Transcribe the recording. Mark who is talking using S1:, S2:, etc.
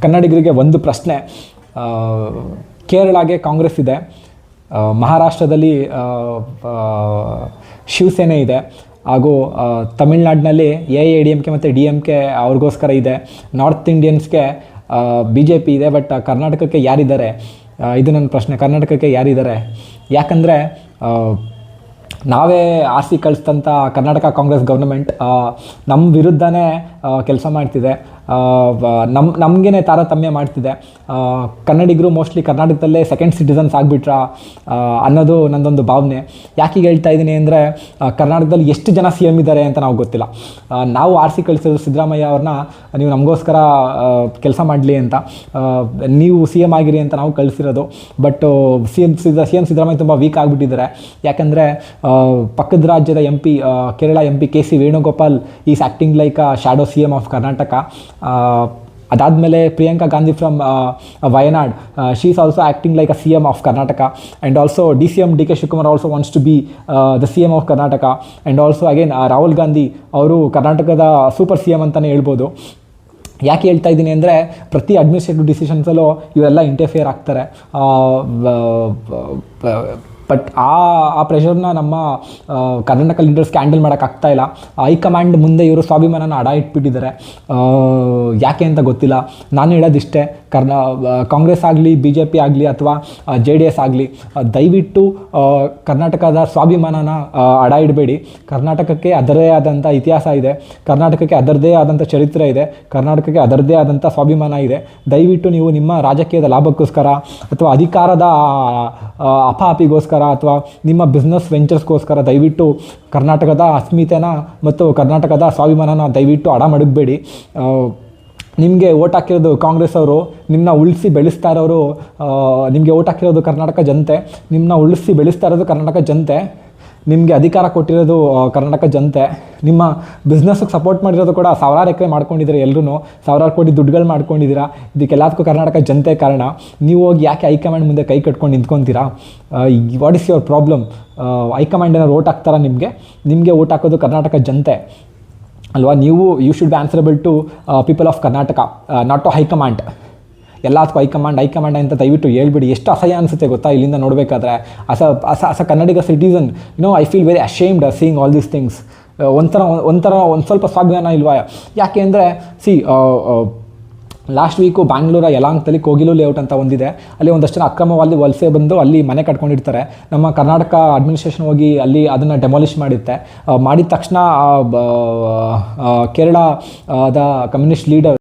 S1: ಕನ್ನಡಿಗರಿಗೆ ಒಂದು ಪ್ರಶ್ನೆ. ಕೇರಳಗೆ ಕಾಂಗ್ರೆಸ್ ಇದೆ, ಮಹಾರಾಷ್ಟ್ರದಲ್ಲಿ ಶಿವಸೇನೆ ಇದೆ, ಹಾಗೂ ತಮಿಳ್ನಾಡಿನಲ್ಲಿ AIADMK ಮತ್ತು DMK ಅವ್ರಿಗೋಸ್ಕರ ಇದೆ. ನಾರ್ತ್ ಇಂಡಿಯನ್ಸ್ಗೆ BJP ಇದೆ. ಬಟ್ ಕರ್ನಾಟಕಕ್ಕೆ ಯಾರಿದ್ದಾರೆ? ಇದು ನನ್ನ ಪ್ರಶ್ನೆ. ಕರ್ನಾಟಕಕ್ಕೆ ಯಾರಿದ್ದಾರೆ? ಯಾಕಂದರೆ ನಾವೇ ಆರಿಸಿ ಕಳಿಸ್ತಂಥ ಕರ್ನಾಟಕ ಕಾಂಗ್ರೆಸ್ ಗೌರ್ಮೆಂಟ್ ನಮ್ಮ ವಿರುದ್ಧನೇ ಕೆಲಸ ಮಾಡ್ತಿದೆ, ನಮಗೇ ತಾರತಮ್ಯ ಮಾಡ್ತಿದೆ. ಕನ್ನಡಿಗರು ಮೋಸ್ಟ್ಲಿ ಕರ್ನಾಟಕದಲ್ಲೇ ಸೆಕೆಂಡ್ ಸಿಟಿಸನ್ಸ್ ಆಗಿಬಿಟ್ರಾ ಅನ್ನೋದು ನನ್ನದೊಂದು ಭಾವನೆ. ಯಾಕೆ ಹೇಳ್ತಾ ಇದ್ದೀನಿ ಅಂದರೆ, ಕರ್ನಾಟಕದಲ್ಲಿ ಎಷ್ಟು ಜನ CM ಇದ್ದಾರೆ ಅಂತ ನಾವು ಗೊತ್ತಿಲ್ಲ. ನಾವು ಆರಿಸಿ ಕಳಿಸೋದು ಸಿದ್ದರಾಮಯ್ಯ ಅವ್ರನ್ನ, ನೀವು ನಮಗೋಸ್ಕರ ಕೆಲಸ ಮಾಡಲಿ ಅಂತ, ನೀವು CM ಆಗಿರಿ ಅಂತ ನಾವು ಕಳಿಸಿರೋದು. ಬಟ್ CM ಸಿದ್ದರಾಮಯ್ಯ ತುಂಬ ವೀಕ್ ಆಗಿಬಿಟ್ಟಿದ್ದಾರೆ. ಯಾಕಂದರೆ ಪಕ್ಕದ ರಾಜ್ಯದ MP, Kerala MP KC Venugopal is acting like a shadow CM of Karnataka. ಅದಾದಮೇಲೆ Priyanka Gandhi from Wayanad, she is also acting like a CM of Karnataka. And also DCM DK Shivakumar also wants to be the CM of Karnataka. And also again Rahul Gandhi ಅವರು ಕರ್ನಾಟಕದ super CM ಅಂತಲೇ ಹೇಳ್ಬೋದು. ಯಾಕೆ ಹೇಳ್ತಾ ಇದ್ದೀನಿ ಅಂದರೆ, ಪ್ರತಿ ಅಡ್ಮಿನಿಸ್ಟ್ರೇಟಿವ್ ಡಿಸಿಷನ್ಸಲ್ಲೂ ಇವರೆಲ್ಲ ಇಂಟರ್ಫಿಯರ್ ಆಗ್ತಾರೆ. ಬಟ್ ಆ ಪ್ರೆಷರ್ನ ನಮ್ಮ ಕರ್ನಾಟಕ ಲೀಡರ್ಸ್ಗೆ ಹ್ಯಾಂಡಲ್ ಮಾಡೋಕ್ಕಾಗ್ತಾಯಿಲ್ಲ. ಹೈಕಮಾಂಡ್ ಮುಂದೆ ಇವರು ಸ್ವಾಭಿಮಾನನ ಅಡ ಇಟ್ಬಿಟ್ಟಿದ್ದಾರೆ. ಯಾಕೆ ಅಂತ ಗೊತ್ತಿಲ್ಲ. ನಾನು ಹೇಳೋದಿಷ್ಟೇ, ಕಾಂಗ್ರೆಸ್ ಆಗಲಿ, BJP ಆಗಲಿ ಅಥವಾ JDS ಆಗಲಿ, ದಯವಿಟ್ಟು ಕರ್ನಾಟಕದ ಸ್ವಾಭಿಮಾನನ ಅಡ ಇಡಬೇಡಿ. ಕರ್ನಾಟಕಕ್ಕೆ ಅದರದೇ ಆದಂಥ ಇತಿಹಾಸ ಇದೆ, ಕರ್ನಾಟಕಕ್ಕೆ ಅದರದೇ ಆದಂಥ ಚರಿತ್ರೆ ಇದೆ, ಕರ್ನಾಟಕಕ್ಕೆ ಅದರದೇ ಆದಂಥ ಸ್ವಾಭಿಮಾನ ಇದೆ. ದಯವಿಟ್ಟು ನೀವು ನಿಮ್ಮ ರಾಜಕೀಯದ ಲಾಭಕ್ಕೋಸ್ಕರ ಅಥವಾ ಅಧಿಕಾರದ ಅಪಾಪಿಗೋಸ್ಕರ ಅಥವಾ ನಿಮ್ಮ ಬಿಸ್ನೆಸ್ ವೆಂಚರ್ಸ್ಗೋಸ್ಕರ ದಯವಿಟ್ಟು ಕರ್ನಾಟಕದ ಅಸ್ಮಿತೆನ ಮತ್ತು ಕರ್ನಾಟಕದ ಸ್ವಾಭಿಮಾನನ ದಯವಿಟ್ಟು ಅಡ ಮಡಗಬೇಡಿ. ನಿಮಗೆ ಓಟ್ ಹಾಕಿರೋದು ಕಾಂಗ್ರೆಸ್ ಅವರು, ನಿಮ್ಮನ್ನ ಉಳಿಸಿ ಬೆಳೆಸ್ತಾ ಇರೋರು, ನಿಮಗೆ ಓಟ್ ಹಾಕಿರೋದು ಕರ್ನಾಟಕ ಜನತೆ, ನಿಮ್ಮನ್ನ ಉಳಿಸಿ ಬೆಳೆಸ್ತಾ ಇರೋದು ಕರ್ನಾಟಕ ಜನತೆ, ನಿಮಗೆ ಅಧಿಕಾರ ಕೊಟ್ಟಿರೋದು ಕರ್ನಾಟಕ ಜನತೆ, ನಿಮ್ಮ ಬಿಸ್ನೆಸ್ಗೆ ಸಪೋರ್ಟ್ ಮಾಡಿರೋದು ಕೂಡ ಸಾವಿರಾರು ಎಕರೆ ಮಾಡ್ಕೊಂಡಿದ್ದೀರಾ, ಎಲ್ಲರೂ ಸಾವಿರಾರು ಕೋಟಿ ದುಡ್ಡುಗಳು ಮಾಡ್ಕೊಂಡಿದ್ದೀರಾ. ಇದಕ್ಕೆಲ್ಲದಕ್ಕೂ ಕರ್ನಾಟಕ ಜನತೆ ಕಾರಣ. ನೀವು ಹೋಗಿ ಯಾಕೆ ಹೈಕಮಾಂಡ್ ಮುಂದೆ ಕೈ ಕಟ್ಕೊಂಡು ನಿಂತ್ಕೊತೀರಾ? What is your problem? High command ಏನಾದ್ರು ಓಟ್ ಹಾಕ್ತಾರಾ ನಿಮಗೆ ಓಟ್ ಹಾಕೋದು ಕರ್ನಾಟಕ ಜನತೆ ಅಲ್ವಾ? You should be answerable to people of Karnataka, not to high command. ಎಲ್ಲದಕ್ಕೂ ಹೈಕಮಾಂಡ್ ಅಂತ ದಯವಿಟ್ಟು ಹೇಳ್ಬಿಡಿ. ಎಷ್ಟು ಅಸಹ್ಯ ಅನಿಸುತ್ತೆ ಗೊತ್ತಾ ಇಲ್ಲಿಂದ ನೋಡಬೇಕಾದ್ರೆ. As Kannadiga citizen, I feel very ashamed seeing all these things. ಒಂದು ಸ್ವಲ್ಪ ಸ್ವಾಭಿಮಾನ ಇಲ್ವಾ? ಯಾಕೆ ಅಂದರೆ ಲಾಸ್ಟ್ ವೀಕು ಬ್ಯಾಂಗ್ಳೂರ ಯಲಾಂಕದಲ್ಲಿ ಕೋಗಿಲು ಲೇಔಟ್ ಅಂತ ಒಂದಿದೆ. ಅಲ್ಲಿ ಒಂದಷ್ಟು ಜನ ಅಕ್ರಮವಾಗಿ ವಲಸೆ ಬಂದು ಅಲ್ಲಿ ಮನೆ ಕಟ್ಕೊಂಡಿರ್ತಾರೆ. ನಮ್ಮ ಕರ್ನಾಟಕ ಅಡ್ಮಿನಿಸ್ಟ್ರೇಷನ್ ಹೋಗಿ ಅಲ್ಲಿ ಅದನ್ನು ಡೆಮಾಲಿಷ್ ಮಾಡಿದ ತಕ್ಷಣ ಕೇರಳದ ಕಮ್ಯುನಿಸ್ಟ್ ಲೀಡರ್